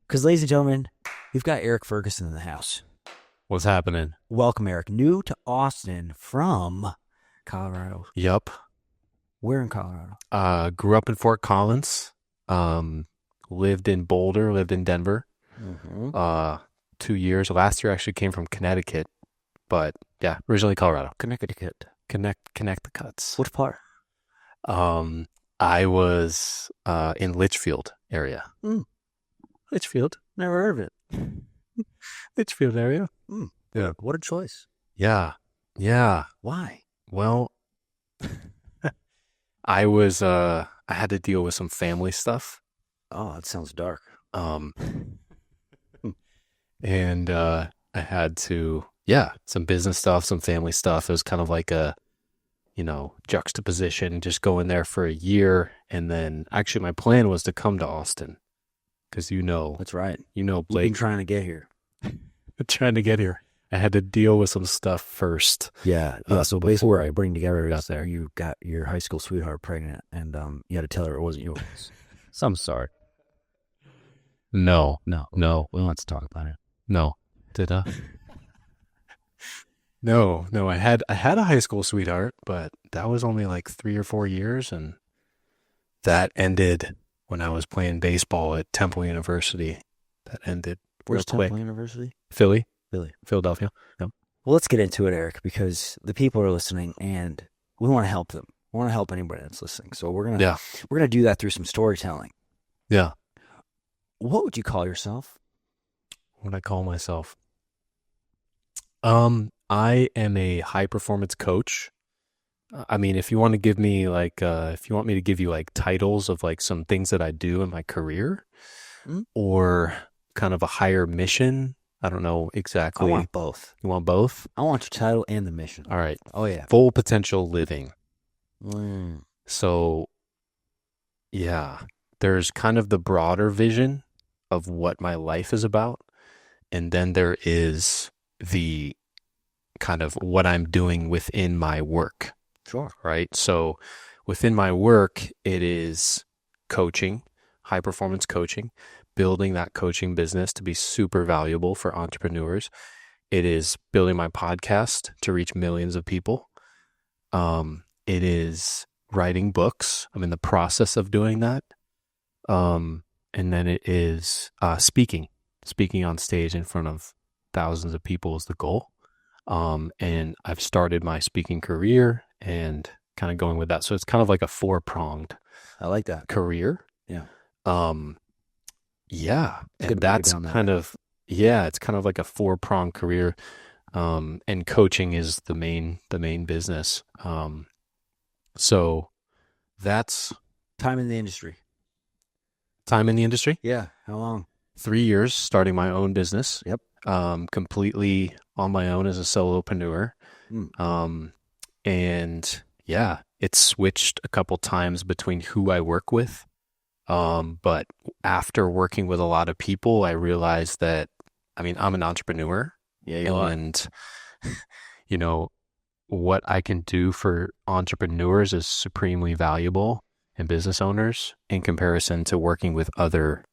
Because, ladies and gentlemen, we've got Eric Ferguson in the house. What's happening? Welcome, Eric. New to Austin from Colorado. Yup. Where in Colorado? Grew up in Fort Collins. Lived in Boulder, lived in Denver. 2 years. Last year I actually came from Connecticut. But yeah, originally Colorado. Connecticut. Connect the cuts. What part? I was in Litchfield area. Litchfield. Never heard of it. Litchfield area. Yeah. What a choice. Yeah. Yeah. Why? Well, I had to deal with some family stuff. Oh, that sounds dark. And I had to, some business stuff, some family stuff. It was kind of like a, juxtaposition, just going there for a year. And then actually my plan was to come to Austin because That's right. Blake. You've been trying to get here. Trying to get here. I had to deal with some stuff first. Yeah. So basically, I bring together is there you got your high school sweetheart pregnant, and you had to tell her it wasn't yours. So I'm sorry. No. We don't have to talk about it. No. Did I? No. I had a high school sweetheart, but that was only like 3 or 4 years, and that ended when I was playing baseball at Temple University. That ended. Where's real quick. Temple University? Philly. Philadelphia. Yep. Well, let's get into it, Eric, because the people are listening, and we want to help them. We want to help anybody that's listening. So we're gonna do that through some storytelling. Yeah. What would you call yourself? What would I call myself? I am a high performance coach. I mean, if you want to give me if you want me to give you like titles of like some things that I do in my career, or kind of a higher mission. I don't know exactly. I want both. You want both? I want your title and the mission. All right. Oh, yeah. Full potential living. Mm. So, yeah, there's kind of the broader vision of what my life is about. And then there is the kind of what I'm doing within my work. Sure. Right? So within my work, it is coaching, high performance coaching, building that coaching business to be super valuable for entrepreneurs. It is building my podcast to reach millions of people. It is writing books. I'm in the process of doing that. And then it is speaking on stage in front of thousands of people is the goal. And I've started my speaking career and kind of going with that. So it's kind of like a 4-pronged. I like that career. Yeah. Yeah, and that's kind of, it's kind of like a 4-pronged career, and coaching is the main business. So that's time in the industry. Yeah. How long? 3 years starting my own business. Yep. Completely on my own as a solopreneur. And yeah, it's switched a couple times between who I work with. But after working with a lot of people, I realized that, I'm an entrepreneur. Yeah, you are. And, what I can do for entrepreneurs is supremely valuable and business owners in comparison to working with other,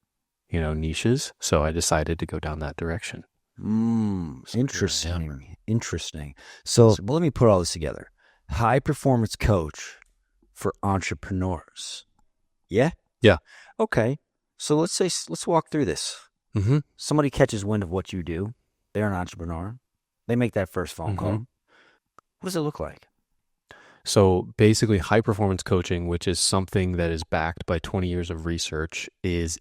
niches. So I decided to go down that direction. Interesting. So let me put all this together. High performance coach for entrepreneurs. Yeah? Yeah. Okay. So let's walk through this. Mm-hmm. Somebody catches wind of what you do. They're an entrepreneur. They make that first phone call. What does it look like? So basically high performance coaching, which is something that is backed by 20 years of research, it's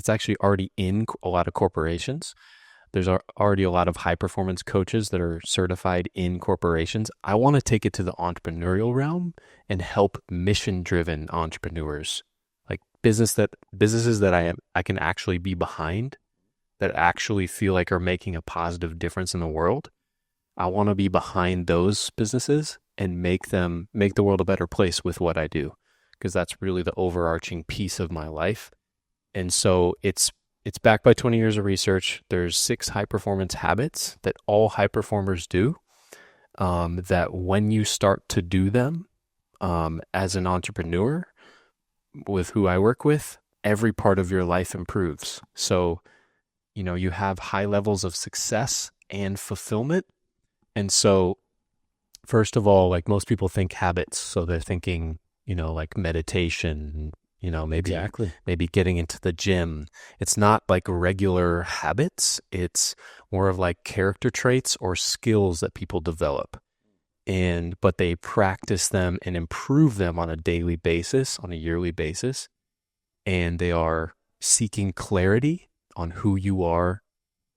actually already in a lot of corporations. There's already a lot of high performance coaches that are certified in corporations. I want to take it to the entrepreneurial realm and help mission driven entrepreneurs. Businesses that I can actually be behind, that actually feel like are making a positive difference in the world. I want to be behind those businesses and make the world a better place with what I do, because that's really the overarching piece of my life. And so it's backed by 20 years of research. There's 6 high performance habits that all high performers do, that when you start to do them as an entrepreneur with who I work with, every part of your life improves. So you have high levels of success and fulfillment. And so, first of all, like most people think habits. So they're thinking, like meditation, maybe Exactly. maybe getting into the gym. It's not like regular habits. It's more of like character traits or skills that people develop. But they practice them and improve them on a daily basis, on a yearly basis. And they are seeking clarity on who you are,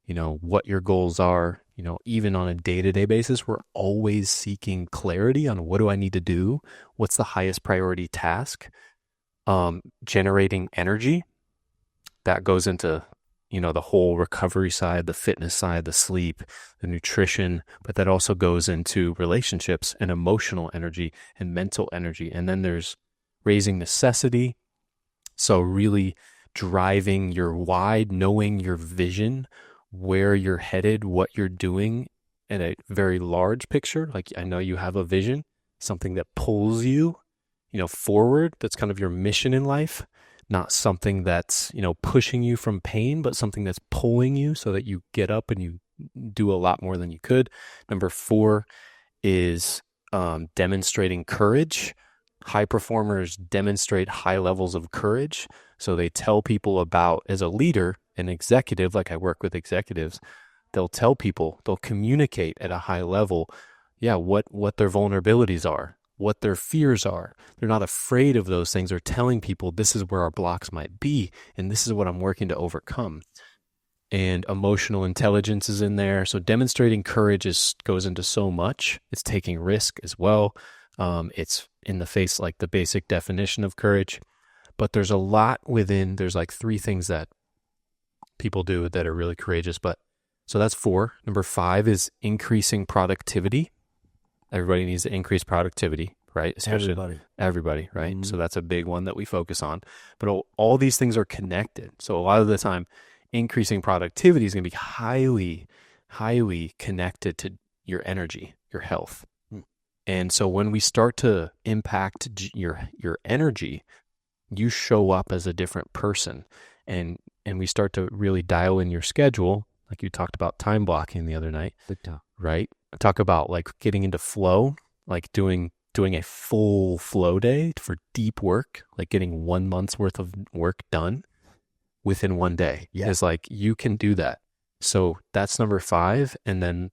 what your goals are. Even on a day-to-day basis, we're always seeking clarity on what do I need to do? What's the highest priority task? Generating energy that goes into, the whole recovery side, the fitness side, the sleep, the nutrition, but that also goes into relationships and emotional energy and mental energy. And then there's raising necessity. So really driving your why, knowing your vision, where you're headed, what you're doing in a very large picture. Like I know you have a vision, something that pulls you, forward. That's kind of your mission in life, not something that's, pushing you from pain, but something that's pulling you so that you get up and you do a lot more than you could. Number 4 is demonstrating courage. High performers demonstrate high levels of courage. So they tell people about, as a leader, an executive, like I work with executives, they'll tell people, they'll communicate at a high level, what their vulnerabilities are, what their fears are. They're not afraid of those things. They're telling people this is where our blocks might be, and this is what I'm working to overcome. And emotional intelligence is in there. So demonstrating courage goes into so much. It's taking risk as well. It's in the face, like the basic definition of courage. But there's a lot within, there's like 3 things that people do that are really courageous. But so that's 4. Number 5 is increasing productivity. Everybody needs to increase productivity, right? Especially everybody, right? Mm-hmm. So that's a big one that we focus on. But all these things are connected. So a lot of the time, increasing productivity is going to be highly, highly connected to your energy, your health. And so when we start to impact your energy, you show up as a different person, and we start to really dial in your schedule, like you talked about time blocking the other night, right? Talk about like getting into flow, like doing a full flow day for deep work, like getting 1 month's worth of work done within 1 day. Yeah. Is like you can do that. So that's number 5, and then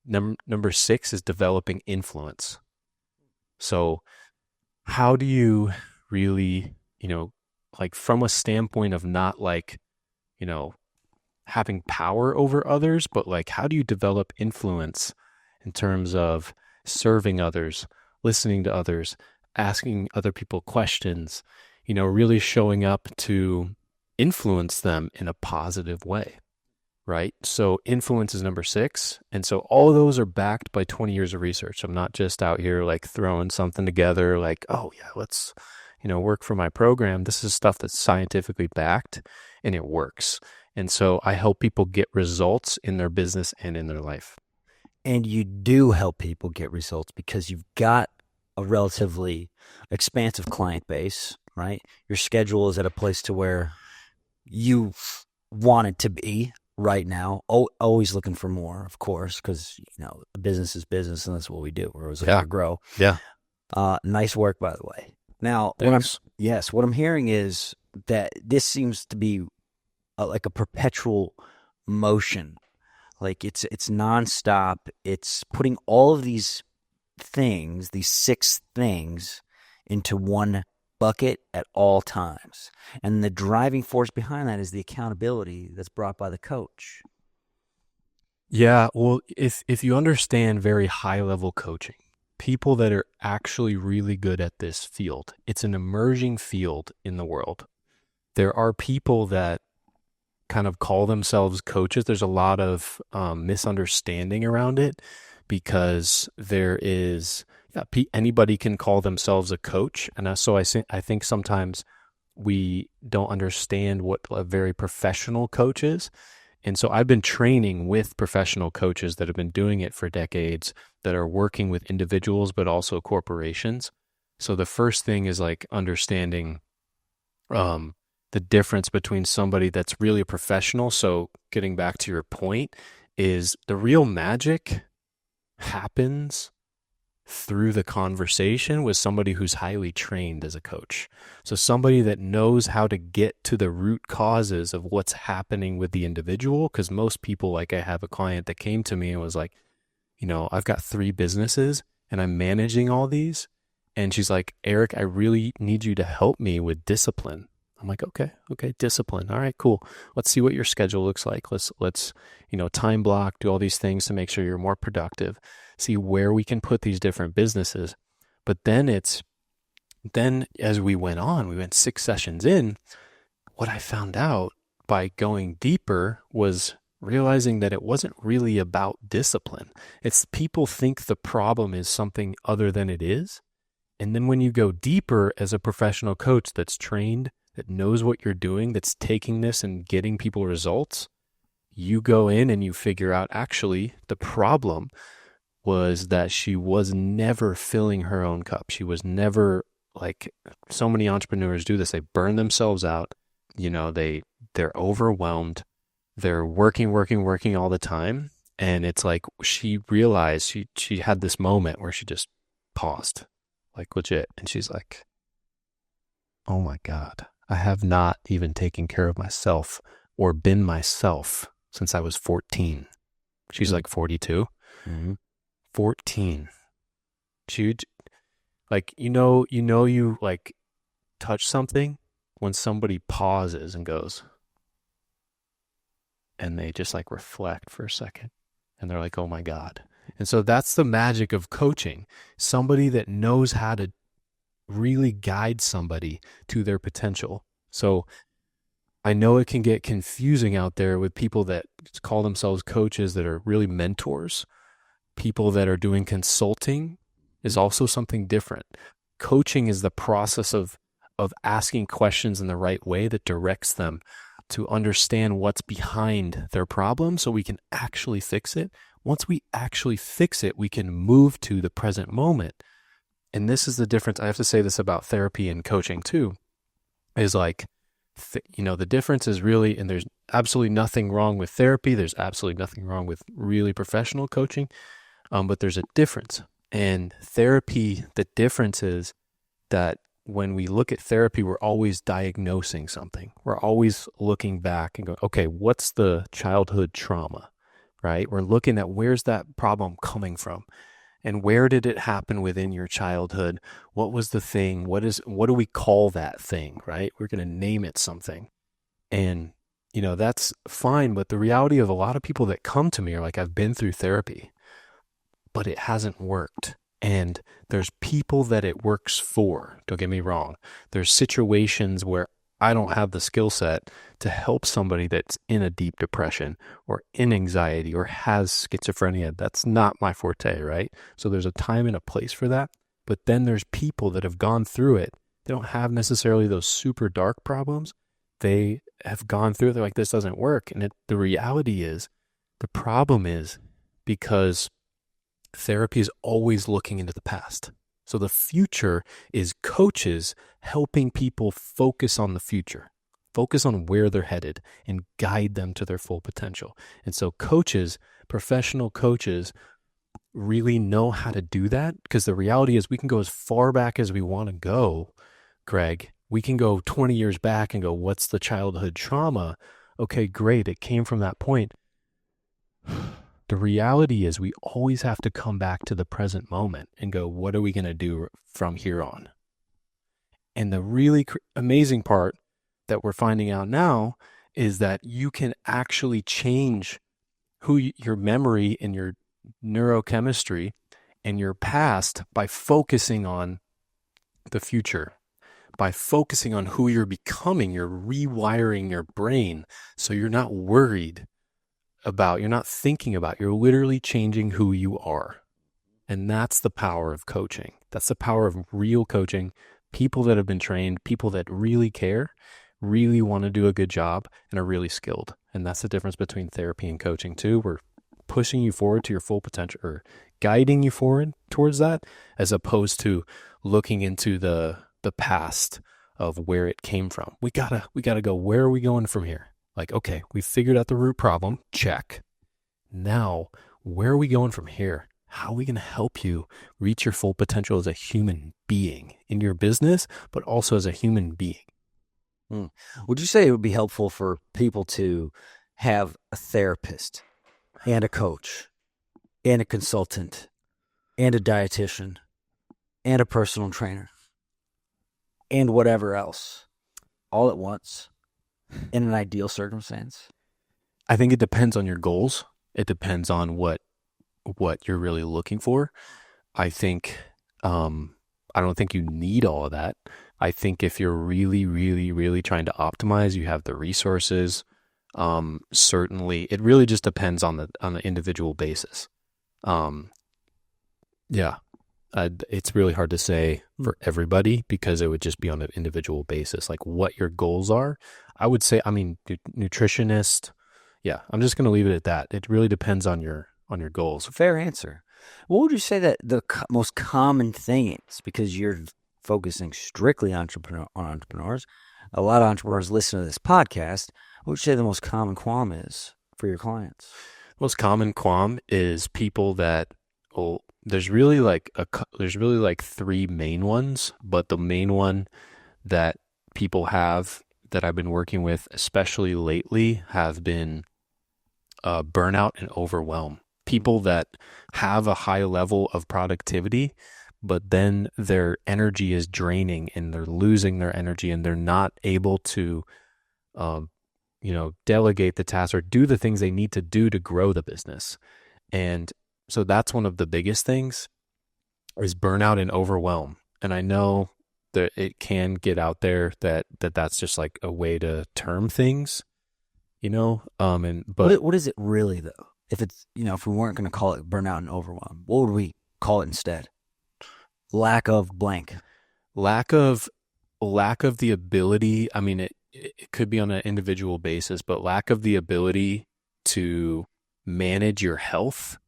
number 6 is developing influence. So how do you really, like from a standpoint of not like, having power over others, but like how do you develop influence in terms of serving others, listening to others, asking other people questions, really showing up to influence them in a positive way. Right? So influence is number 6. And so all of those are backed by 20 years of research. I'm not just out here like throwing something together like, oh yeah, let's, work for my program. This is stuff that's scientifically backed and it works. And so I help people get results in their business and in their life. And you do help people get results because you've got a relatively expansive client base, right? Your schedule is at a place to where you want it to be right now. Always looking for more, of course, because business is business, and that's what we do. We're always looking to grow. Yeah. Nice work, by the way. Now, what I'm hearing is that this seems to be like a perpetual motion. Like it's nonstop. It's putting all of these things, these 6 things, into one bucket at all times. And the driving force behind that is the accountability that's brought by the coach. Yeah, well, if you understand very high level coaching, people that are actually really good at this field, it's an emerging field in the world. There are people that kind of call themselves coaches. There's a lot of misunderstanding around it because there is anybody can call themselves a coach. And so I think sometimes we don't understand what a very professional coach is. And so I've been training with professional coaches that have been doing it for decades, that are working with individuals, but also corporations. So the first thing is like understanding the difference between somebody that's really a professional. So getting back to your point, is the real magic happens through the conversation with somebody who's highly trained as a coach. So somebody that knows how to get to the root causes of what's happening with the individual. Because most people, like I have a client that came to me and was like, I've got 3 businesses and I'm managing all these. And she's like, Eric, I really need you to help me with discipline. I'm like, okay, discipline. All right, cool. Let's see what your schedule looks like. Let's time block, do all these things to make sure you're more productive, see where we can put these different businesses. But then as we went 6 sessions in, what I found out by going deeper was realizing that it wasn't really about discipline. It's people think the problem is something other than it is. And then when you go deeper as a professional coach that's trained, that knows what you're doing, that's taking this and getting people results, you go in and you figure out actually the problem was that she was never filling her own cup. She was never, like so many entrepreneurs do this, they burn themselves out. They're overwhelmed. They're working all the time. And it's like she realized she had this moment where she just paused, like legit. And she's like, oh my God, I have not even taken care of myself or been myself since I was 14. She's like 42. Mm-hmm. 14. She, like, you like touch something when somebody pauses and goes, and they just like reflect for a second and they're like, oh my God. And so that's the magic of coaching. Somebody that knows how to really guide somebody to their potential. So I know it can get confusing out there with people that call themselves coaches that are really mentors. People that are doing consulting is also something different. Coaching is the process of asking questions in the right way that directs them to understand what's behind their problem so we can actually fix it. Once we actually fix it, we can move to the present moment. And this is the difference. I have to say this about therapy and coaching too, is like, the difference is really, and there's absolutely nothing wrong with therapy. There's absolutely nothing wrong with really professional coaching. But there's a difference. And therapy, the difference is that when we look at therapy, we're always diagnosing something. We're always looking back and going, okay, what's the childhood trauma, right? We're looking at where's that problem coming from and where did it happen within your childhood? What was the thing? What do we call that thing, right? We're going to name it something. And, that's fine. But the reality of a lot of people that come to me are like, I've been through therapy, but it hasn't worked. And there's people that it works for. Don't get me wrong. There's situations where I don't have the skill set to help somebody that's in a deep depression or in anxiety or has schizophrenia. That's not my forte, right? So there's a time and a place for that. But then there's people that have gone through it. They don't have necessarily those super dark problems. They have gone through it. They're like, this doesn't work. And the reality is, the problem is because therapy is always looking into the past. So the future is coaches helping people focus on the future, focus on where they're headed and guide them to their full potential. And so coaches, professional coaches, really know how to do that, because the reality is we can go as far back as we want to go, Greg. We can go 20 years back and go, what's the childhood trauma? Okay, great. It came from that point. The reality is we always have to come back to the present moment and go, what are we going to do from here on? And the really amazing part that we're finding out now is that you can actually change your memory and your neurochemistry and your past by focusing on the future, by focusing on who you're becoming. You're rewiring your brain so you're not worried about, you're not thinking about, you're literally changing who you are. And that's the power of coaching. That's the power of real coaching. People that have been trained, people that really care, really want to do a good job and are really skilled. And that's the difference between therapy and coaching too. We're pushing you forward to your full potential, or guiding you forward towards that, as opposed to looking into the past of where it came from. We gotta go, where are we going from here? Like, okay, we figured out the root problem. Check. Now, where are we going from here? How are we going to help you reach your full potential as a human being in your business, but also as a human being? Would you say it would be helpful for people to have a therapist and a coach and a consultant and a dietitian and a personal trainer and whatever else all at once in an ideal circumstance? I think it depends on your goals. It depends on what you're really looking for. I think I don't think you need all of that. I think if you're really, really, really trying to optimize, you have the resources. Certainly, it really just depends on the individual basis. Yeah, it's really hard to say for everybody because it would just be on an individual basis, like what your goals are. I would say, I mean, nutritionist. Yeah, I'm just going to leave it at that. It really depends on your goals. Fair answer. What would you say that the most common thing is? Because you're focusing strictly on entrepreneurs. A lot of entrepreneurs listen to this podcast. What would you say the most common qualm is for your clients? Most common qualm is people that, well, there's really like three main ones, but the main one that people have that I've been working with, especially lately, have been burnout and overwhelm. People that have a high level of productivity, but then their energy is draining and they're losing their energy and they're not able to, delegate the tasks or do the things they need to do to grow the business. And so that's one of the biggest things is burnout and overwhelm. And I know that it can get out there that's just like a way to term things, but what is it really though? If it's, if we weren't going to call it burnout and overwhelm, what would we call it instead? Lack of blank. Lack of the ability. I mean, it could be on an individual basis, but lack of the ability to manage your health,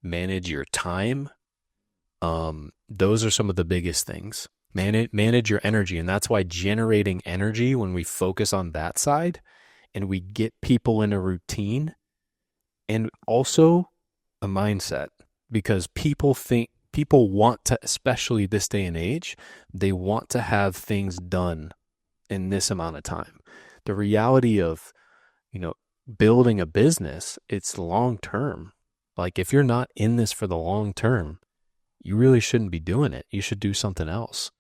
manage your time. Those are some of the biggest things. Manage your energy. And that's why generating energy, when we focus on that side and we get people in a routine and also a mindset, because people want to, especially this day and age, they want to have things done in this amount of time. The reality of, building a business, it's long term. Like if you're not in this for the long term, you really shouldn't be doing it. You should do something else,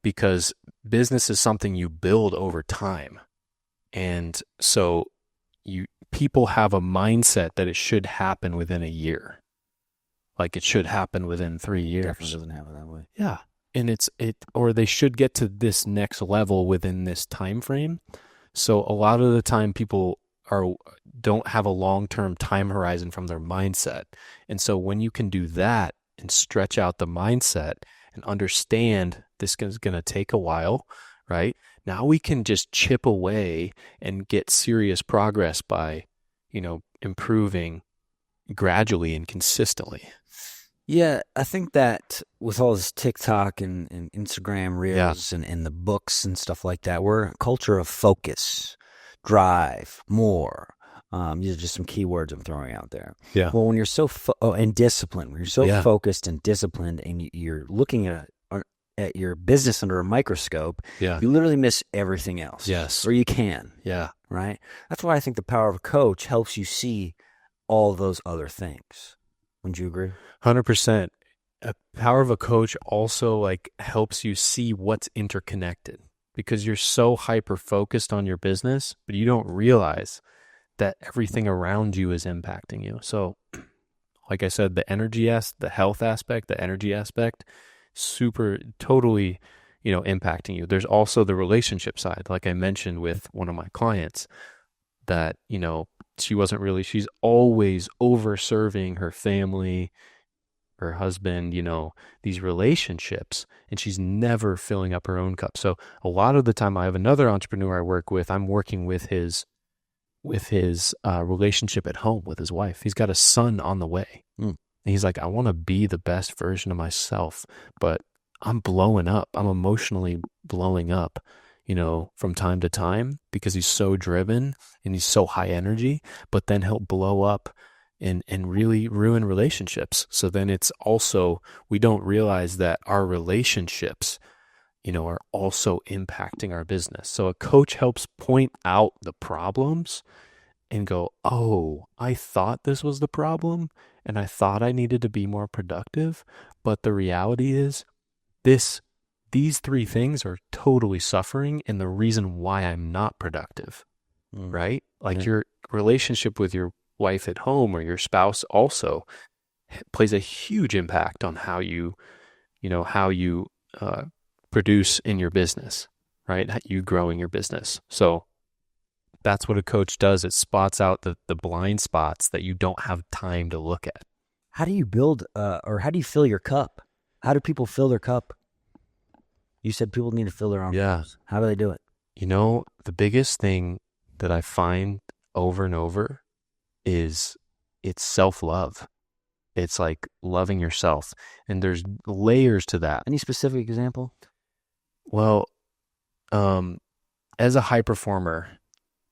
because business is something you build over time. And so people have a mindset that it should happen within a year. Like it should happen within 3 years. Definitely doesn't happen that way. Yeah. And or they should get to this next level within this time frame. So a lot of the time people don't have a long-term time horizon from their mindset. And so when you can do that and stretch out the mindset and understand this is going to take a while, right? Now we can just chip away and get serious progress by, improving gradually and consistently. Yeah, I think that with all this TikTok and Instagram Reels and the books and stuff like that, we're a culture of focus, drive, more. These are just some keywords I'm throwing out there. Yeah. Well, when you're so and disciplined, when you're so focused and disciplined, and you're looking at your business under a microscope, you literally miss everything else. Yes. Or you can. Yeah. Right? That's why I think the power of a coach helps you see all those other things. Wouldn't you agree? 100%. A power of a coach also helps you see what's interconnected, because you're so hyper focused on your business, but you don't realize that everything around you is impacting you. So like I said, the health aspect, the energy aspect, totally, impacting you. There's also the relationship side. Like I mentioned with one of my clients that, she's always over serving her family, her husband, these relationships, and she's never filling up her own cup. So a lot of the time I have another entrepreneur I work with, I'm working with his relationship at home with his wife. He's got a son on the way. And he's like, I want to be the best version of myself, but I'm blowing up. I'm emotionally blowing up, from time to time because he's so driven and he's so high energy, but then he'll blow up and really ruin relationships. So then it's also, we don't realize that our relationships, are also impacting our business. So a coach helps point out the problems and go, oh, I thought this was the problem and I thought I needed to be more productive. But the reality is this, these three things are totally suffering and the reason why I'm not productive, right? Like your relationship with your wife at home or your spouse also plays a huge impact on how you produce in your business, right? You growing your business. So that's what a coach does. It spots out the blind spots that you don't have time to look at. How do you build, or how do you fill your cup? How do people fill their cup? You said people need to fill their own cups. How do they do it? The biggest thing that I find over and over is it's self-love. It's like loving yourself. And there's layers to that. Any specific example? Well, as a high performer,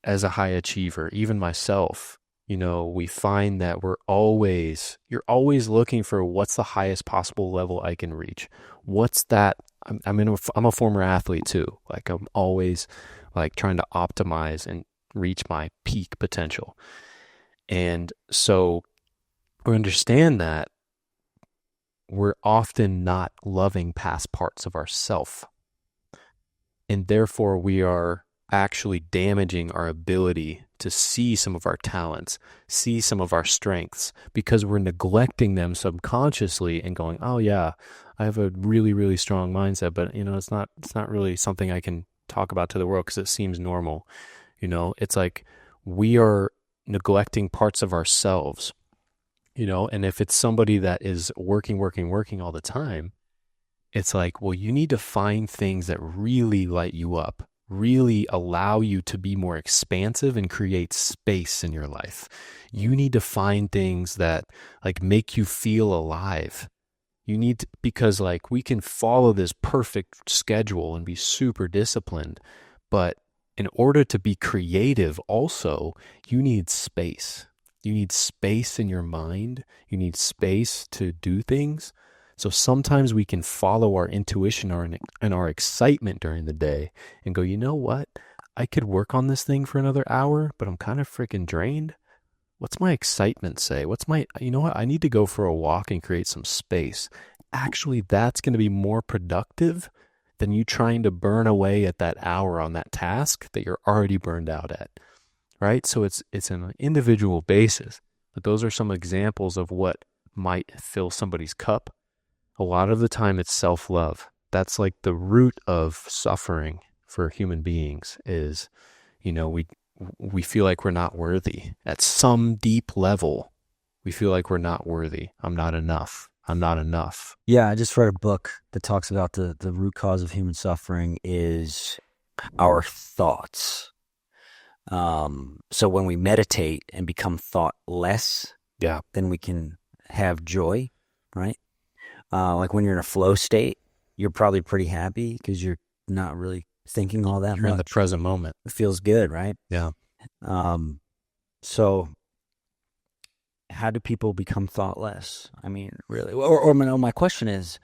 as a high achiever, even myself, we find that you're always looking for what's the highest possible level I can reach. What's that? I'm a former athlete too. Like I'm always like trying to optimize and reach my peak potential. And so we understand that we're often not loving past parts of ourself. And therefore we are actually damaging our ability to see some of our talents, see some of our strengths, because we're neglecting them subconsciously and going, oh yeah, I have a really, really strong mindset, but it's not really something I can talk about to the world because it seems normal. It's like we are neglecting parts of ourselves, and if it's somebody that is working all the time, it's like, well, you need to find things that really light you up, really allow you to be more expansive and create space in your life. You need to find things that like make you feel alive. Because like we can follow this perfect schedule and be super disciplined, but in order to be creative also, you need space. You need space in your mind. You need space to do things. So sometimes we can follow our intuition and our excitement during the day and go, you know what? I could work on this thing for another hour, but I'm kind of freaking drained. What's my excitement say? You know what? I need to go for a walk and create some space. Actually, that's going to be more productive than you trying to burn away at that hour on that task that you're already burned out at, right? So it's an individual basis, but those are some examples of what might fill somebody's cup. A lot of the time it's self-love. That's like the root of suffering for human beings is, we feel like we're not worthy. At some deep level, we feel like we're not worthy. I'm not enough. I'm not enough. Yeah, I just read a book that talks about the root cause of human suffering is our thoughts. So when we meditate and become thoughtless, then we can have joy, right? Like when you're in a flow state, you're probably pretty happy because you're not really thinking all that much. You're in the present moment. It feels good, right? Yeah. So how do people become thoughtless? I mean, really, or my question is,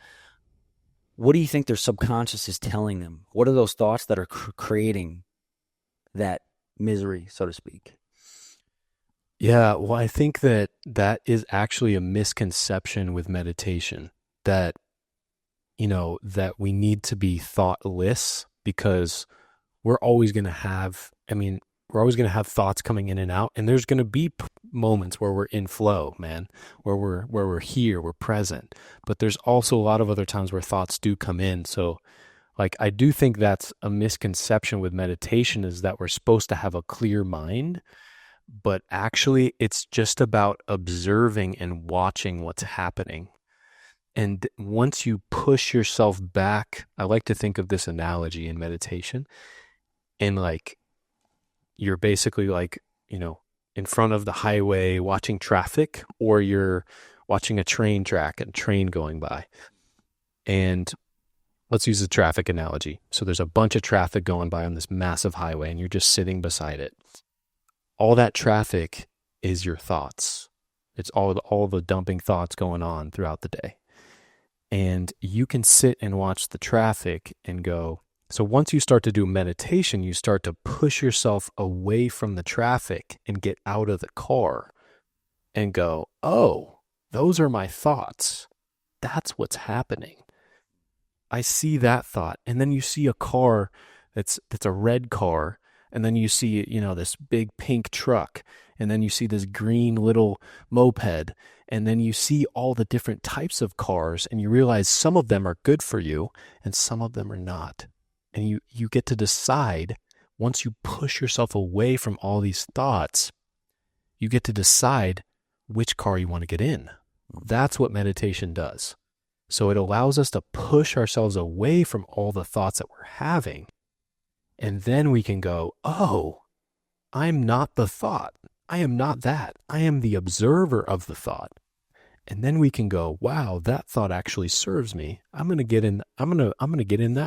what do you think their subconscious is telling them? What are those thoughts that are creating that misery, so to speak? Yeah, well, I think that is actually a misconception with meditation, that we need to be thoughtless because we're always going to have thoughts coming in and out, and there's going to be moments where we're in flow, man, where we're here, we're present. But there's also a lot of other times where thoughts do come in. So like, I do think that's a misconception with meditation, is that we're supposed to have a clear mind, but actually it's just about observing and watching what's happening. And once you push yourself back, I like to think of this analogy in meditation, and like, you're basically like, in front of the highway watching traffic, or you're watching a train track and train going by. And let's use the traffic analogy. So there's a bunch of traffic going by on this massive highway and you're just sitting beside it. All that traffic is your thoughts. It's all the dumping thoughts going on throughout the day. And you can sit and watch the traffic and go, so once you start to do meditation, you start to push yourself away from the traffic and get out of the car and go, oh, those are my thoughts. That's what's happening. I see that thought. And then you see a car that's a red car. And then you see, this big pink truck. And then you see this green little moped. And then you see all the different types of cars. And you realize some of them are good for you and some of them are not. And you get to decide, once you push yourself away from all these thoughts, you get to decide which car you want to get in. That's what meditation does. So it allows us to push ourselves away from all the thoughts that we're having. And then we can go, oh, I'm not the thought. I am not that. I am the observer of the thought. And then we can go, wow, that thought actually serves me. I'm going to get in that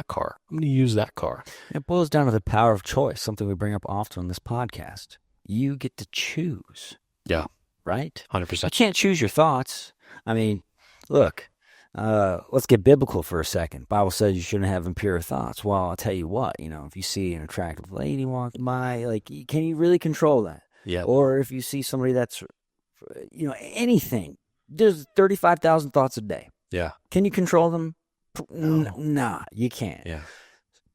car. I'm going to use that car. It boils down to the power of choice, something we bring up often on this podcast. You get to choose. Yeah. Right? 100%. You can't choose your thoughts. I mean, look, let's get biblical for a second. Bible says you shouldn't have impure thoughts. Well, I'll tell you what, if you see an attractive lady walking by, can you really control that? Yeah. Or if you see somebody that's, anything. There's 35,000 thoughts a day. Yeah. Can you control them? No. Nah, you can't. Yeah.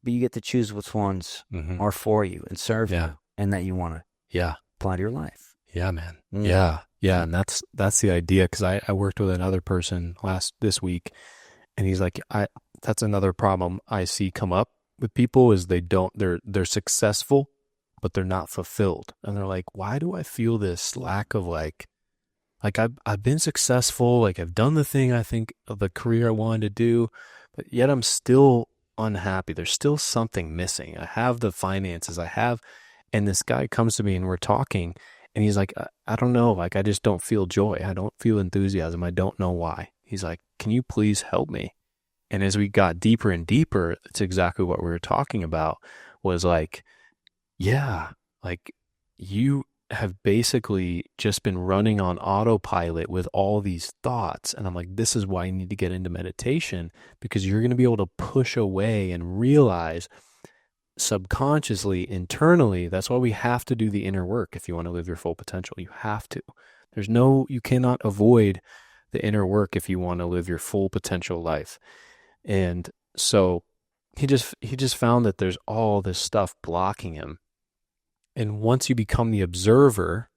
But you get to choose which ones are for you and serve you and that you want to apply to your life. Yeah, man. Yeah. Yeah. And that's the idea. Cause I worked with another person this week and he's like, that's another problem I see come up with people is they're successful, but they're not fulfilled. And they're like, why do I feel this lack of I've been successful, I've done the thing I think of the career I wanted to do, but yet I'm still unhappy. There's still something missing. I have the finances and this guy comes to me and we're talking and he's like, I don't know, I just don't feel joy. I don't feel enthusiasm. I don't know why. He's like, can you please help me? And as we got deeper and deeper, it's exactly what we were talking about was you have basically just been running on autopilot with all these thoughts. And I'm like, this is why you need to get into meditation because you're going to be able to push away and realize subconsciously, internally, that's why we have to do the inner work. If you want to live your full potential, you have to. You cannot avoid the inner work if you want to live your full potential life. And so he just found that there's all this stuff blocking him. And once you become the observer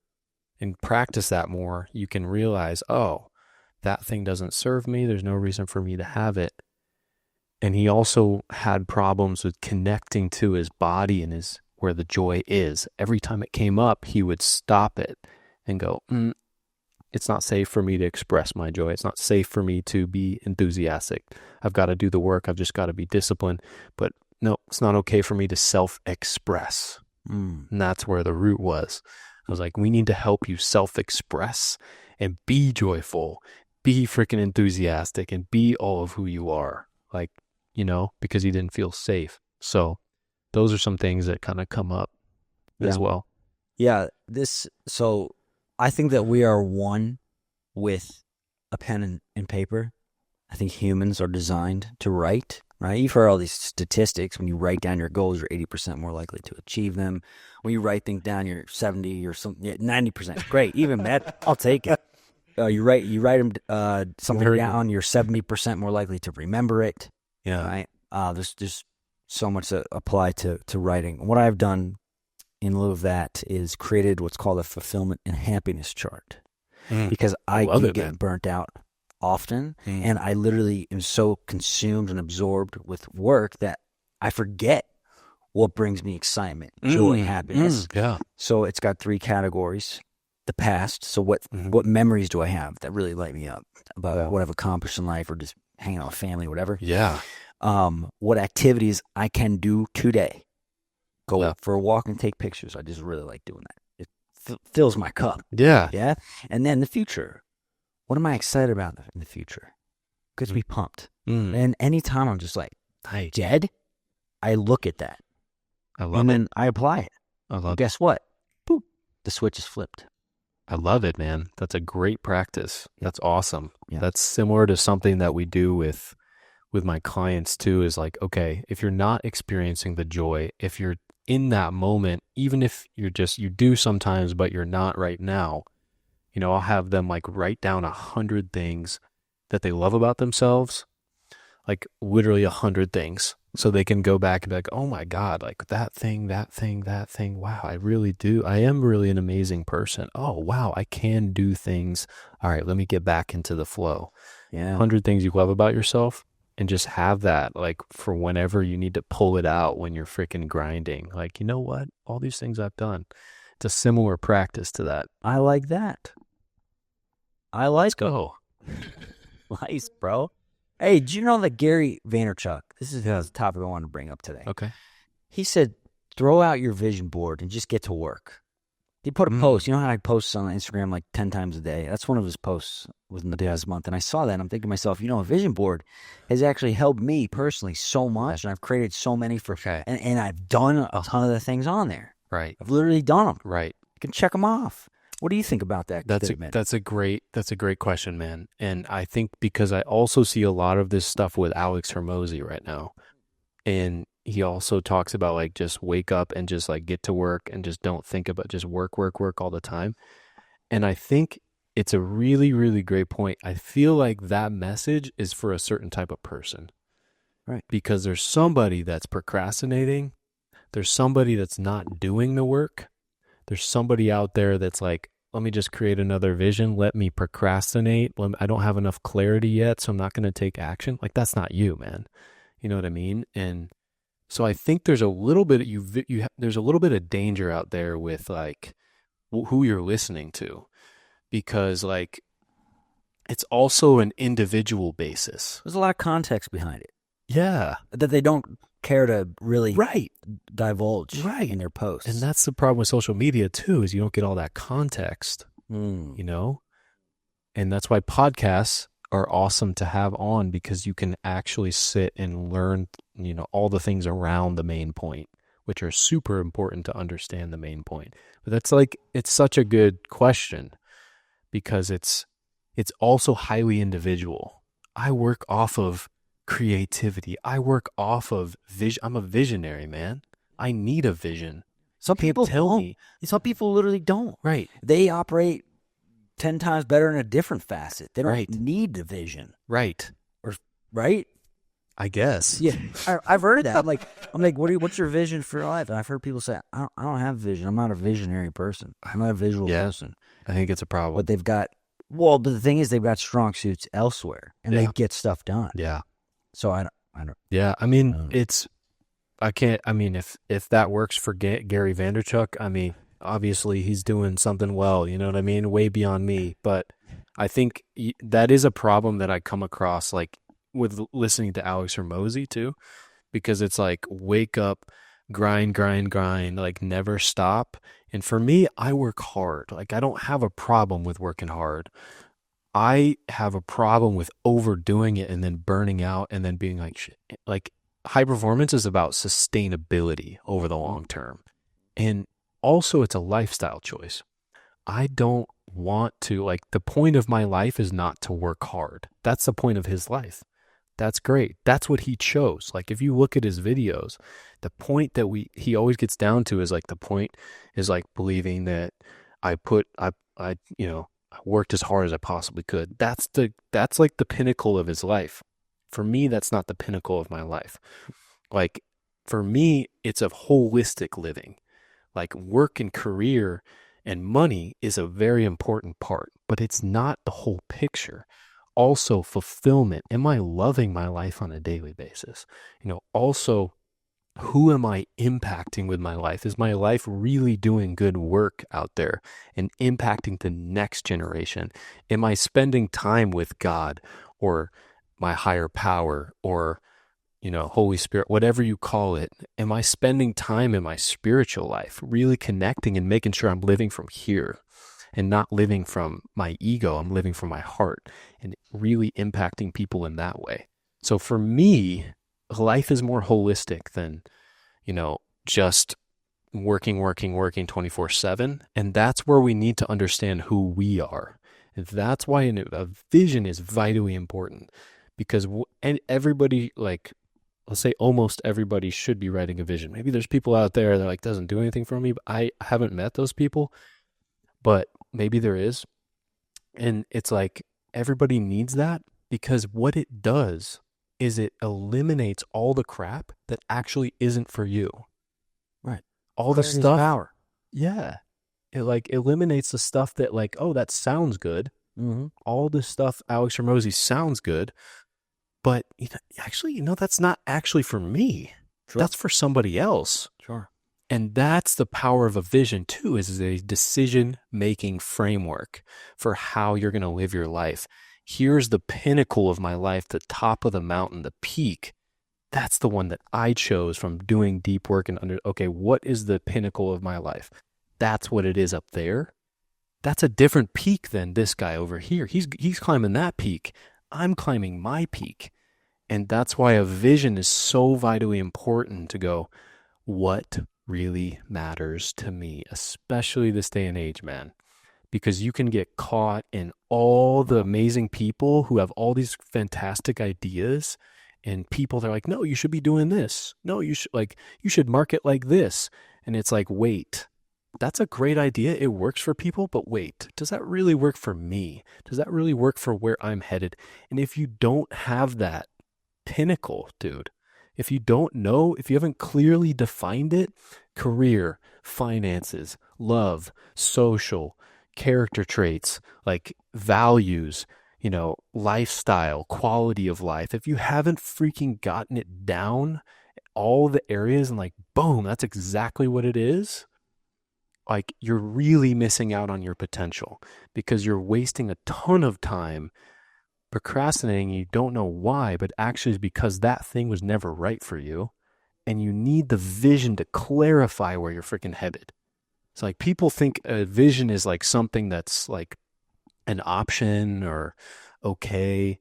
and practice that more, you can realize, oh, that thing doesn't serve me. There's no reason for me to have it. And he also had problems with connecting to his body and where the joy is. Every time it came up, he would stop it and go, it's not safe for me to express my joy. It's not safe for me to be enthusiastic. I've got to do the work. I've just got to be disciplined. But no, it's not okay for me to self-express. And that's where the root was. I was like, we need to help you self-express and be joyful, be freaking enthusiastic, and be all of who you are. Because he didn't feel safe. So those are some things that kind of come up as well. Yeah. So I think that we are one with a pen and paper. I think humans are designed to write, right? You've heard all these statistics. When you write down your goals, you're 80% more likely to achieve them. When you write things down, you're 70 or something, 90%. Great. Even that, I'll take it. You write them something down, you're 70% more likely to remember it. Yeah. Right. There's just so much that apply to writing. What I've done in lieu of that is created what's called a fulfillment and happiness chart. Because I get burnt out often, and I literally am so consumed and absorbed with work that I forget what brings me excitement, joy, happiness. Yeah. So it's got 3 categories. The past. So what memories do I have that really light me up about what I've accomplished in life or just hanging out with family, whatever. Yeah. What activities I can do today. Go for a walk and take pictures. I just really like doing that. It fills my cup. Yeah. Yeah. And then the future. What am I excited about in the future? Gets me pumped. And anytime I'm just like, Nice. dead, I look at that I love and it. then I apply it. I And love guess what? Boop, the switch is flipped. I love it, man. That's a great practice. Yeah. That's awesome. Yeah. That's similar to something that we do with my clients too, is like, okay, if you're not experiencing the joy, if you're in that moment, even if you do sometimes, but you're not right now, I'll have them like write down 100 things that they love about themselves, like literally 100 things. So they can go back and be like, oh my God, like that thing, that thing, that thing. Wow, I really do. I am really an amazing person. Oh, wow, I can do things. All right, let me get back into the flow. Yeah. 100 things you love about yourself, and just have that like for whenever you need to pull it out when you're freaking grinding. Like, you know what? All these things I've done. It's a similar practice to that. I like that. Let's go. Nice, bro. Hey, did you know that Gary Vaynerchuk, this is the topic I wanted to bring up today. Okay. He said, throw out your vision board and just get to work. He put a post. You know how I post on Instagram like 10 times a day? That's one of his posts within the past month. And I saw that and I'm thinking to myself, a vision board has actually helped me personally so much. And I've created so many and I've done a ton of the things on there. Right. I've literally done them. Right. You can check them off. What do you think about that? That's a great question, man. And I think because I also see a lot of this stuff with Alex Hermosi right now. And he also talks about like just wake up and just like get to work and just don't think about just work all the time. And I think it's a really, really great point. I feel like that message is for a certain type of person. Right. Because there's somebody that's procrastinating. There's somebody that's not doing the work. There's somebody out there that's like, let me just create another vision. Let me procrastinate. I don't have enough clarity yet, so I'm not going to take action. Like, that's not you, man. You know what I mean? And so I think there's a little bit there's a little bit of danger out there with like who you're listening to, because like it's also an individual basis. There's a lot of context behind it. Yeah. That they don't care to really right. divulge in their posts. And that's the problem with social media too, is you don't get all that context, And that's why podcasts are awesome to have on, because you can actually sit and learn, all the things around the main point, which are super important to understand the main point. But that's like, it's such a good question because it's also highly individual. I work off of creativity. I work off of vision. I'm a visionary, man. I need a vision. Some people tell me. Some people literally don't. Right. They operate 10 times better in a different facet. They don't need the vision. Right. Right? I guess. Yeah. I've heard that. I'm like, what's your vision for your life? And I've heard people say, I don't have vision. I'm not a visionary person. I'm not a visual person. I think it's a problem. But but the thing is, they've got strong suits elsewhere and they get stuff done. Yeah. So I don't. Yeah. I mean, if that works for Gary Vaynerchuk, obviously he's doing something well, you know what I mean? Way beyond me. But I think that is a problem that I come across like with listening to Alex Hermosi too, because it's like wake up, grind, like never stop. And for me, I work hard. Like I don't have a problem with working hard. I have a problem with overdoing it and then burning out and then being like, shit. Like high performance is about sustainability over the long term. And also it's a lifestyle choice. I don't want to, like, the point of my life is not to work hard. That's the point of his life. That's great. That's what he chose. Like if you look at his videos, the point that he always gets down to is like, the point is like believing that I worked as hard as I possibly could. That's like the pinnacle of his life. For me, that's not the pinnacle of my life. Like for me, it's a holistic living. Like work and career and money is a very important part, but it's not the whole picture. Also fulfillment. Am I loving my life on a daily basis? Also, who am I impacting with my life? Is my life really doing good work out there and impacting the next generation? Am I spending time with God or my higher power or, Holy Spirit, whatever you call it? Am I spending time in my spiritual life, really connecting and making sure I'm living from here and not living from my ego? I'm living from my heart and really impacting people in that way. So for me, life is more holistic than, just working 24/7. And that's where we need to understand who we are. And that's why a vision is vitally important, because and everybody, like, let's say almost everybody should be writing a vision. Maybe there's people out there that like doesn't do anything for me, but I haven't met those people, but maybe there is. And it's like everybody needs that, because what it does is it eliminates all the crap that actually isn't for you. Right. All the Clarity's stuff. power. Yeah. It like eliminates the stuff that like, oh, that sounds good. Mm-hmm. All the stuff, Alex Hormozy, sounds good. But actually, that's not actually for me. Sure. That's for somebody else. Sure. And that's the power of a vision too, is a decision-making framework for how you're going to live your life. Here's the pinnacle of my life, the top of the mountain, the peak. That's the one that I chose from doing deep work and okay, what is the pinnacle of my life? That's what it is up there. That's a different peak than this guy over here. He's climbing that peak. I'm climbing my peak. And that's why a vision is so vitally important, to go, what really matters to me, especially this day and age, man. Because you can get caught in all the amazing people who have all these fantastic ideas, and people that are like, no, you should be doing this. No, you should market like this. And it's like, wait, that's a great idea. It works for people, but wait, does that really work for me? Does that really work for where I'm headed? And if you don't have that pinnacle, dude, if you don't know, if you haven't clearly defined it, career, finances, love, social, character traits, like values, lifestyle, quality of life, if you haven't freaking gotten it down, all the areas, and like, boom, that's exactly what it is, like, you're really missing out on your potential, because you're wasting a ton of time procrastinating. You don't know why, but actually it's because that thing was never right for you, and you need the vision to clarify where you're freaking headed. It's like, people think a vision is like something that's like an option or okay.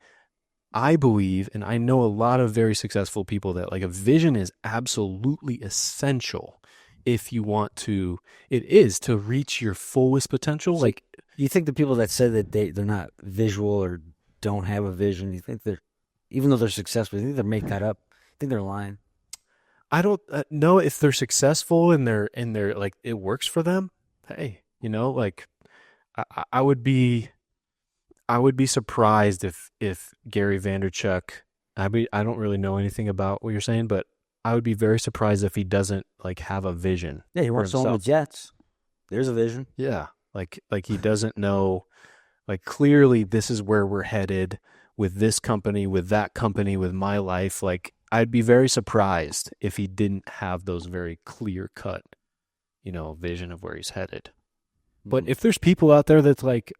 I believe, and I know a lot of very successful people, that like a vision is absolutely essential if you want to, it is to reach your fullest potential. So like, you think the people that say that they're not visual or don't have a vision, you think they're, even though they're successful, you think they make that up? I think they're lying. I don't know if they're successful and they're like, it works for them. Hey, like, I would be surprised if Gary Vaynerchuk, I don't really know anything about what you're saying, but I would be very surprised if he doesn't like have a vision. Yeah, he wants to own the Jets. There's a vision. Yeah, like he doesn't know, like, clearly this is where we're headed with this company, with that company, with my life. Like, I'd be very surprised if he didn't have those very clear cut, vision of where he's headed. But if there's people out there that's like,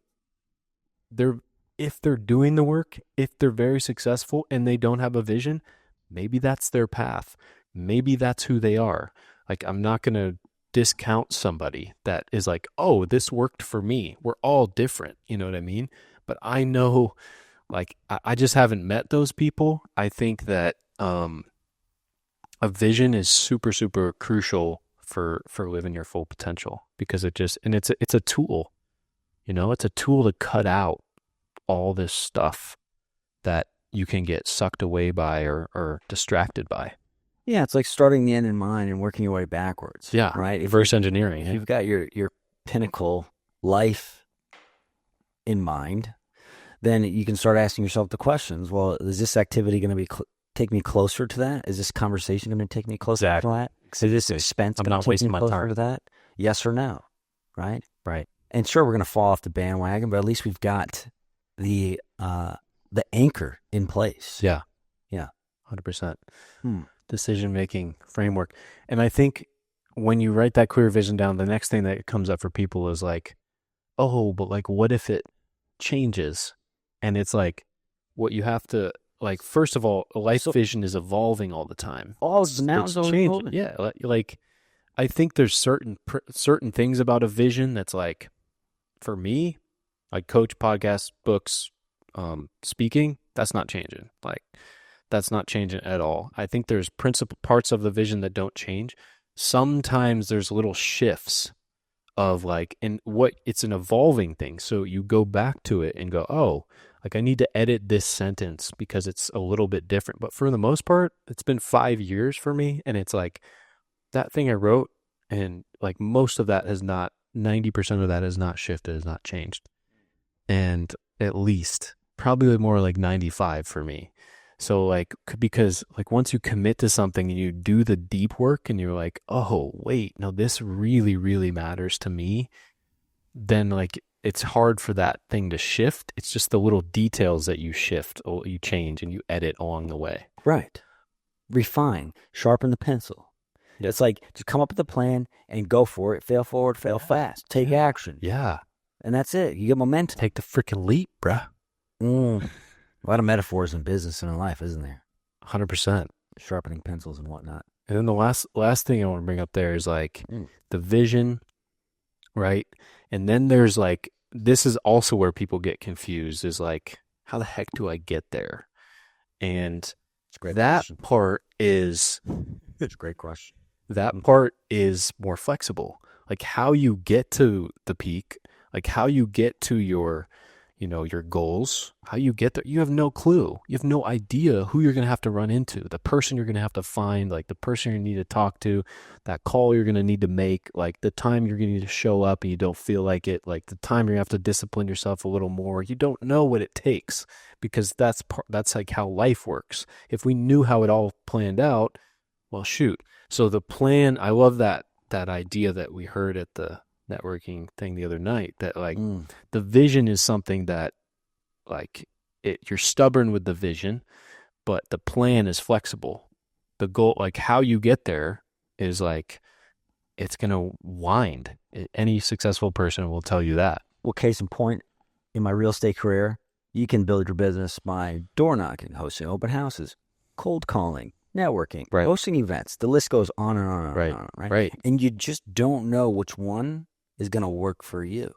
if they're doing the work, if they're very successful and they don't have a vision, maybe that's their path. Maybe that's who they are. Like, I'm not going to discount somebody that is like, oh, this worked for me. We're all different. You know what I mean? But I know, like, I just haven't met those people. I think that a vision is super, super crucial for living your full potential, because it's a tool. It's a tool to cut out all this stuff that you can get sucked away by or distracted by. Yeah, it's like starting the end in mind and working your way backwards. Yeah, right. Reverse engineering. If you've got your pinnacle life in mind, then you can start asking yourself the questions. Well, is this activity going to be take me closer to that? Is this conversation going to take me closer to that? Is this expense I'm not wasting my time to that? Yes or no? Right. Right. And sure, we're going to fall off the bandwagon, but at least we've got the anchor in place. Yeah. Yeah. 100%. Decision-making framework. And I think when you write that clear vision down, the next thing that comes up for people is like, oh, but like, what if it changes? And it's like, what you have to, like, first of all, a life vision is evolving all the time. Now it's changing. Yeah. Like, I think there's certain things about a vision that's like, for me, like coach, podcasts, books, speaking, that's not changing. Like, That's not changing at all. I think there's principal parts of the vision that don't change. Sometimes there's little shifts of like, and what it's an evolving thing. So you go back to it and go, oh, like I need to edit this sentence because it's a little bit different. But for the most part, it's been 5 years for me. And it's like that thing I wrote, and like most of that has not, 90% of that has not shifted, has not changed. And at least probably more like 95 for me. So like, because like once you commit to something and you do the deep work and you're like, oh, wait, no, this really, really matters to me, then like it's hard for that thing to shift. It's just the little details that you shift or you change and you edit along the way. Right. Refine, sharpen the pencil. It's like just come up with a plan and go for it. Fail forward, fail fast. Take action. Yeah. And that's it. You get momentum. Take the freaking leap, bruh. A lot of metaphors in business and in life, isn't there? 100%. Sharpening pencils and whatnot. And then the last thing I want to bring up there is like the vision, right? And then there's like, this is also where people get confused, is like, how the heck do I get there? And that part is, it's a great question. That part is more flexible. Like how you get to the peak, like how you get to your, your goals, how you get there, you have no clue. You have no idea who you're going to have to run into, the person you're going to have to find, like the person you need to talk to, that call you're going to need to make, like the time you're going to need to show up and you don't feel like it, like the time you have to discipline yourself a little more. You don't know what it takes, because that's like how life works. If we knew how it all planned out, well, shoot. So the plan, I love that idea that we heard at the networking thing the other night, that like the vision is something that like you're stubborn with the vision, but the plan is flexible. The goal, like how you get there, is like it's going to wind. Any successful person will tell you that. Well, case in point, in my real estate career, you can build your business by door knocking, hosting open houses, cold calling, networking, hosting events. The list goes on and on and on, right? And you just don't know which one is going to work for you.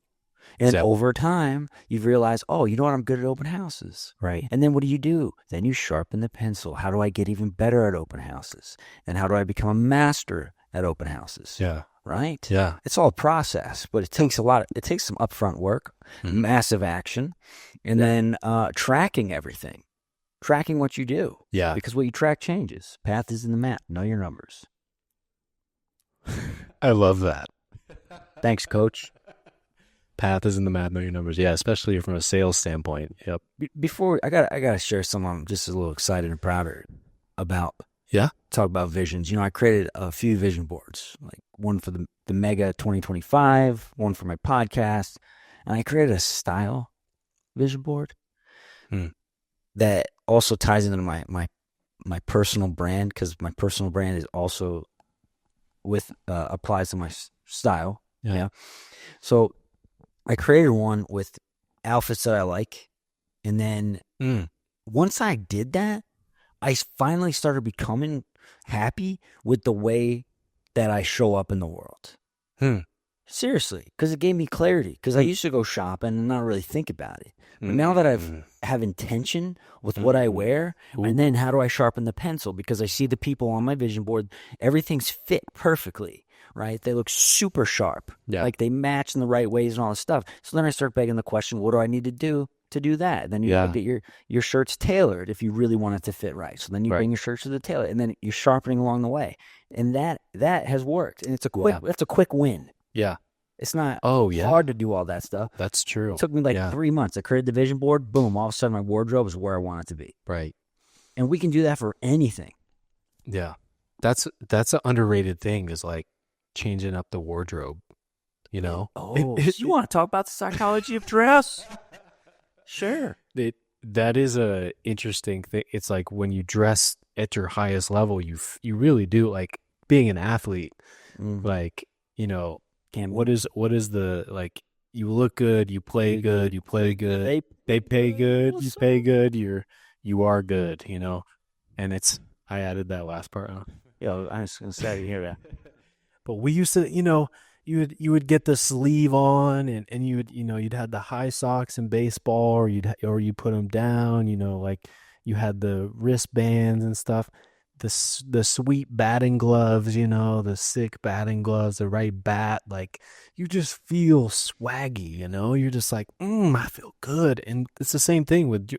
And over time, you've realized, oh, you know what? I'm good at open houses. Right. And then what do? Then you sharpen the pencil. How do I get even better at open houses? And how do I become a master at open houses? Yeah. Right? Yeah. It's all a process, but it takes some upfront work, massive action, and then tracking everything. Tracking what you do. Yeah. Because what you track changes. Path is in the map. Know your numbers. I love that. Thanks, coach. Path is in the map. Know your numbers. Yeah, especially from a sales standpoint. Yep. Before I gotta share something I'm just a little excited and proud about. Yeah. Talk about visions. I created a few vision boards, like one for the Mega 2025, one for my podcast, and I created a style vision board that also ties into my personal brand, because my personal brand is also applies to my style. Yeah. So I created one with outfits that I like, and then once I did that, I finally started becoming happy with the way that I show up in the world. Seriously, because it gave me clarity. Because I used to go shopping and not really think about it. But now that I have intention with what I wear, and then how do I sharpen the pencil? Because I see the people on my vision board, everything's fit perfectly, right? They look super sharp. Yeah. Like they match in the right ways and all this stuff. So then I start begging the question, what do I need to do that? And then you get your shirts tailored if you really want it to fit right. So then you bring your shirts to the tailor, and then you're sharpening along the way. And that has worked. And it's a quick win. Yeah. It's not hard to do all that stuff. That's true. It took me 3 months. I created the vision board. Boom. All of a sudden, my wardrobe is where I want it to be. Right. And we can do that for anything. Yeah. That's an underrated thing, is like changing up the wardrobe, Oh, you want to talk about the psychology of dress? Sure. That is a interesting thing. It's like when you dress at your highest level, you really do, like being an athlete, like, what is the, like, you look good, you play good, you play good, they pay good, you pay good, you are good, and I added that last part. I was going to say, you hear that. But we used to, you would get the sleeve on, and you'd have the high socks in baseball, or you put them down, like you had the wristbands and stuff, the sweet batting gloves, the sick batting gloves, the right bat, like you just feel swaggy, you're just like, I feel good. And it's the same thing with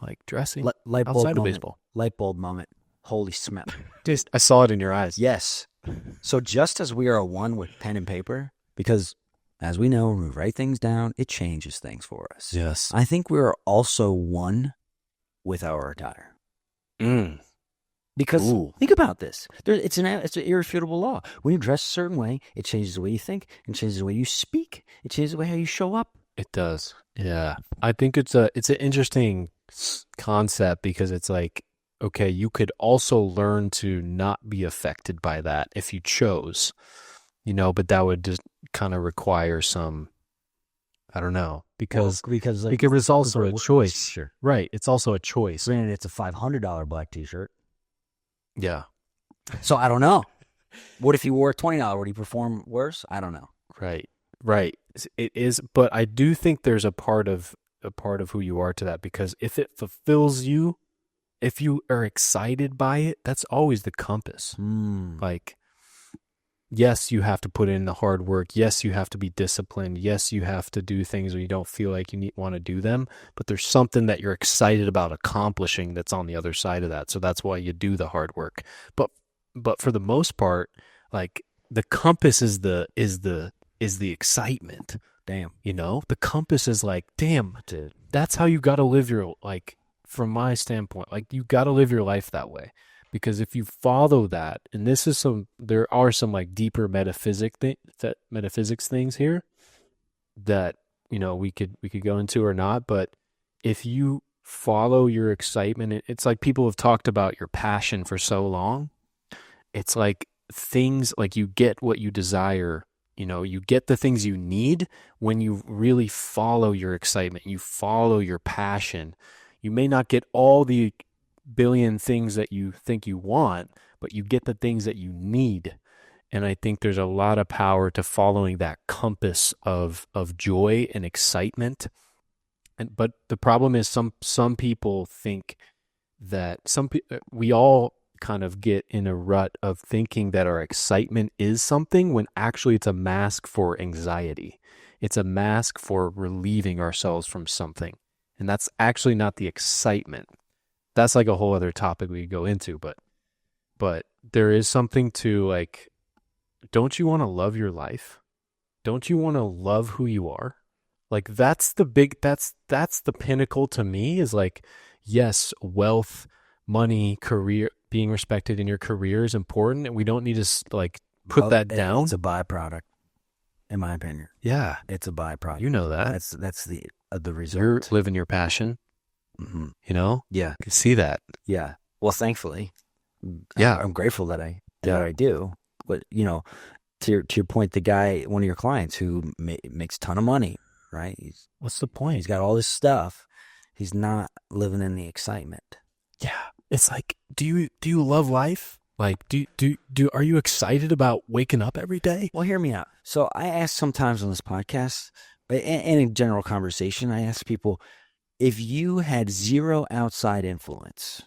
like dressing Light bulb outside of moment. baseball. Light bulb moment. Holy smell. Just, I saw it in your eyes. Yes. So just as we are one with pen and paper, because as we know, when we write things down, it changes things for us. Yes. I think we are also one with our attire. Because think about this. It's an irrefutable law. When you dress a certain way, it changes the way you think. It changes the way you speak. It changes the way how you show up. It does. Yeah. I think it's an interesting concept because it's like, okay, you could also learn to not be affected by that if you chose, but that would just kind of require some, I don't know, because it's also a choice. Sure. Right. It's also a choice. Granted, it's a $500 black t-shirt. Yeah. So I don't know. What if you wore a $20? Would he perform worse? I don't know. Right. It is, but I do think there's a part of who you are to that, because if it fulfills you, if you are excited by it, that's always the compass. Like, yes, you have to put in the hard work. Yes, you have to be disciplined. Yes, you have to do things when you don't feel like you want to do them. But there's something that you're excited about accomplishing that's on the other side of that. So that's why you do the hard work. But for the most part, like the compass is the excitement. Damn. The compass is like, damn, that's how you got to live your, like, from my standpoint, like you got to live your life that way, because if you follow that, and there are some like deeper metaphysics things here that, we could go into or not, but if you follow your excitement, it's like people have talked about your passion for so long. It's like things like you get what you desire. You get the things you need when you really follow your excitement, you follow your passion. You may not get all the billion things that you think you want, but you get the things that you need. And I think there's a lot of power to following that compass of joy and excitement. But the problem is some people think that we all kind of get in a rut of thinking that our excitement is something, when actually it's a mask for anxiety. It's a mask for relieving ourselves from something. And that's actually not the excitement. That's like a whole other topic we could go into, but there is something to, like, don't you want to love your life? Don't you want to love who you are? Like that's the pinnacle to me, is like, yes, wealth, money, career, being respected in your career is important, and we don't need to like put that down. It's a byproduct, in my opinion. Yeah, it's a byproduct. You know that. That's the result. You're living your passion. Mm-hmm. Yeah, I can see that. Yeah. Well, thankfully, yeah, I'm grateful that I do. But to your point, the guy, one of your clients who makes a ton of money, right? What's the point? He's got all this stuff. He's not living in the excitement. Yeah, it's like, do you love life? Like, are you excited about waking up every day? Well, hear me out. So I ask sometimes on this podcast, and in general conversation, I ask people, if you had zero outside influence,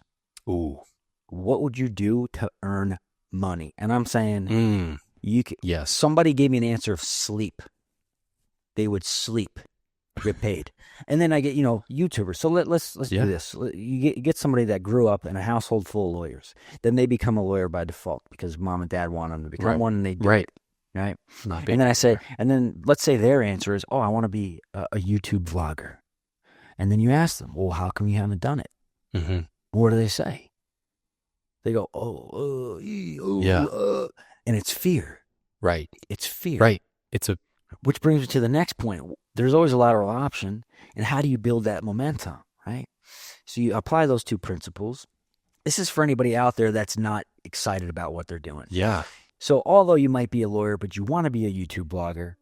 what would you do to earn money? And I'm saying, yes. Somebody gave me an answer of sleep. They would sleep, get paid. And then I get, YouTubers. So let's do this. You get somebody that grew up in a household full of lawyers. Then they become a lawyer by default because mom and dad want them to become one, and they do. Right. Right. And then let's say their answer is, I want to be a YouTube vlogger. And then you ask them, well, how come you haven't done it? Mm-hmm. What do they say? They go, and it's fear. Right. It's fear. Right. Which brings me to the next point. There's always a lateral option. And how do you build that momentum, right? So you apply those two principles. This is for anybody out there that's not excited about what they're doing. Yeah. So although you might be a lawyer, but you want to be a YouTube blogger,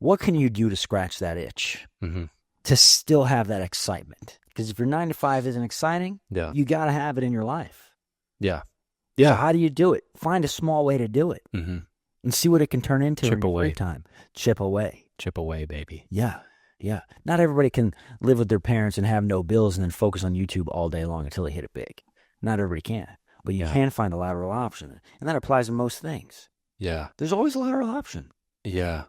what can you do to scratch that itch? Mm-hmm. To still have that excitement? Because if your 9 to 5 isn't exciting, you got to have it in your life. Yeah. Yeah. So how do you do it? Find a small way to do it. Mm-hmm. And see what it can turn into in your free time. Chip away. Chip away, baby. Yeah. Yeah. Not everybody can live with their parents and have no bills and then focus on YouTube all day long until they hit it big. Not everybody can. But you Yeah. can find a lateral option. And that applies to most things. Yeah. There's always a lateral option. Yeah.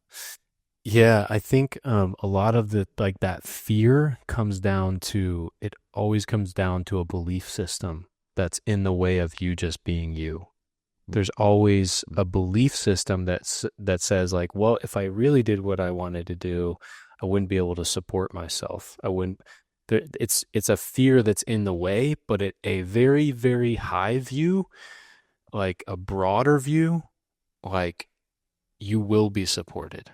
Yeah, I think a lot of the like that fear comes down to it always comes down to a belief system that's in the way of you just being you. There's always a belief system that says like, well, if I really did what I wanted to do, I wouldn't be able to support myself. I wouldn't it's a fear that's in the way, but a very, very high view, like a broader view, like you will be supported.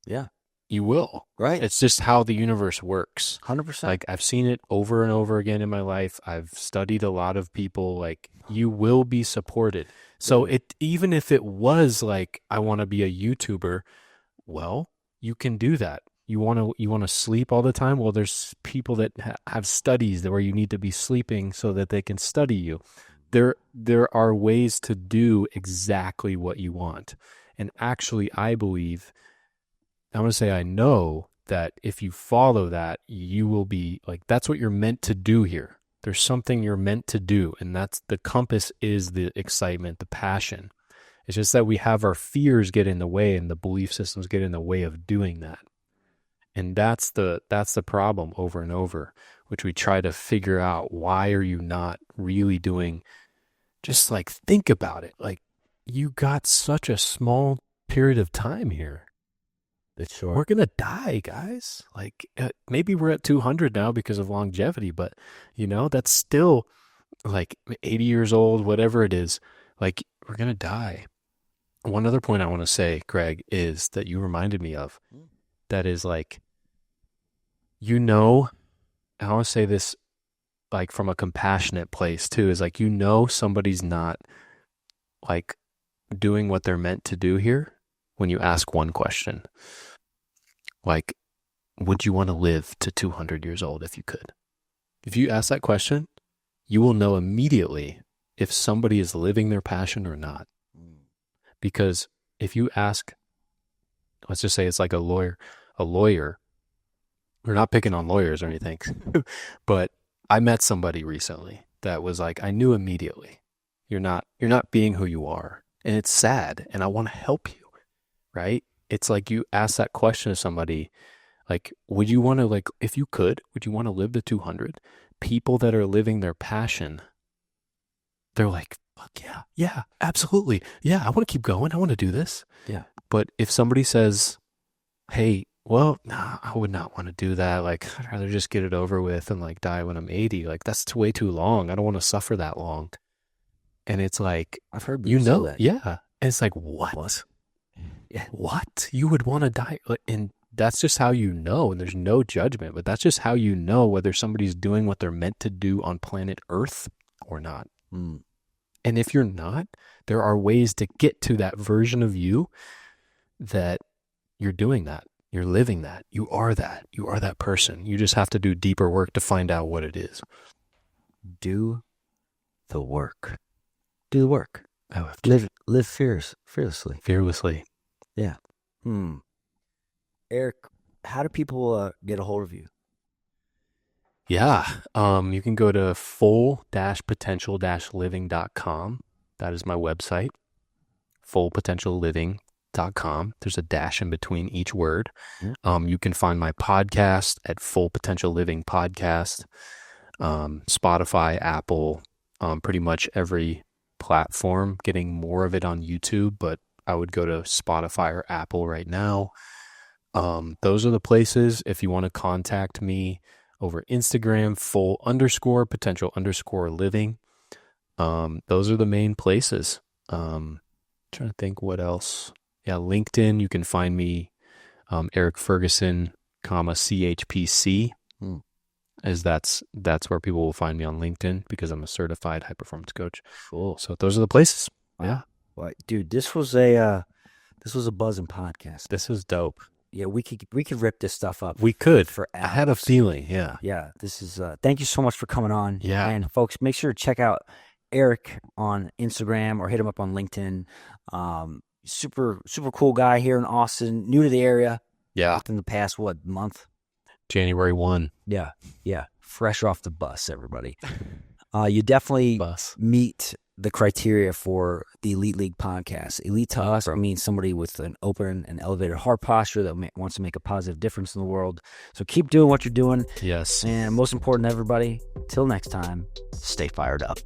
Yeah. You will. Right. It's just how the universe works. 100%. Like I've seen it over and over again in my life. I've studied a lot of people. Like you will be supported. So it even if it was like I want to be a YouTuber, well, you can do that. You want to sleep all the time? Well, there's people that have studies where you need to be sleeping so that they can study you. There are ways to do exactly what you want. And actually, I believe I'm going to say I know that if you follow that, you will be like, that's what you're meant to do here. There's something you're meant to do. And that's the compass is the excitement, the passion. It's just that we have our fears get in the way and the belief systems get in the way of doing that. And that's the problem over and over, which we try to figure out. Why are you not really doing, just like think about it. Like you got such a small period of time here. It's short. We're going to die, guys. Like maybe we're at 200 now because of longevity, but that's still like 80 years old, whatever it is, like we're going to die. One other point I want to say, Craig, is that you reminded me of that is like, I want to say this like from a compassionate place too, is like, somebody's not like doing what they're meant to do here when you ask one question. Like, would you want to live to 200 years old if you could? If you ask that question, you will know immediately if somebody is living their passion or not. Because if you ask, let's just say it's like a lawyer, we're not picking on lawyers or anything, but I met somebody recently that was like, I knew immediately, you're not being who you are. And it's sad. And I want to help you, right? It's like you ask that question to somebody, like, would you want to, like, if you could, would you want to live to 200? People that are living their passion, they're like, fuck yeah, absolutely. Yeah, I want to keep going. I want to do this. Yeah. But if somebody says, hey, well, nah, I would not want to do that. Like, I'd rather just get it over with and like die when I'm 80. Like, that's way too long. I don't want to suffer that long. And it's like, I've heard people say that. Yeah. And it's like, what? Yeah. What? You would want to die? And that's just how you know, and there's no judgment, but that's just how you know whether somebody's doing what they're meant to do on planet Earth or not. Mm. And if you're not, there are ways to get to that version of you that you're doing that. You're living that. You are that. You are that person. You just have to do deeper work to find out what it is. Do the work. Do the work. Live fearlessly. Fearlessly. Yeah. Eric, how do people get a hold of you? Yeah. You can go to full-potential-living.com. That is my website. fullpotentialliving.com. There's a dash in between each word. You can find my podcast at Full Potential Living Podcast, Spotify, Apple, pretty much every platform, getting more of it on YouTube, but I would go to Spotify or Apple right now. Those are the places. If you want to contact me over Instagram, full_potential_living. Those are the main places. Trying to think what else. Yeah, LinkedIn, you can find me, Eric Ferguson, CHPC, as that's where people will find me on LinkedIn because I'm a certified high performance coach. Cool. So those are the places. Wow. Yeah. Well, dude, this was a buzzing podcast. This is dope. Yeah, we could rip this stuff up. We could. For hours. I had a feeling. Yeah. Yeah. This is. Thank you so much for coming on. Yeah. And folks, make sure to check out Eric on Instagram or hit him up on LinkedIn. Super cool guy here in Austin, new to the area. Yeah. Within the past month. January 1. Yeah. Yeah. Fresh off the bus, everybody. You definitely meet the criteria for the Elite League podcast. Elite to us means somebody with an open and elevated heart posture that wants to make a positive difference in the world. So keep doing what you're doing. Yes. And most important, everybody, till next time, stay fired up.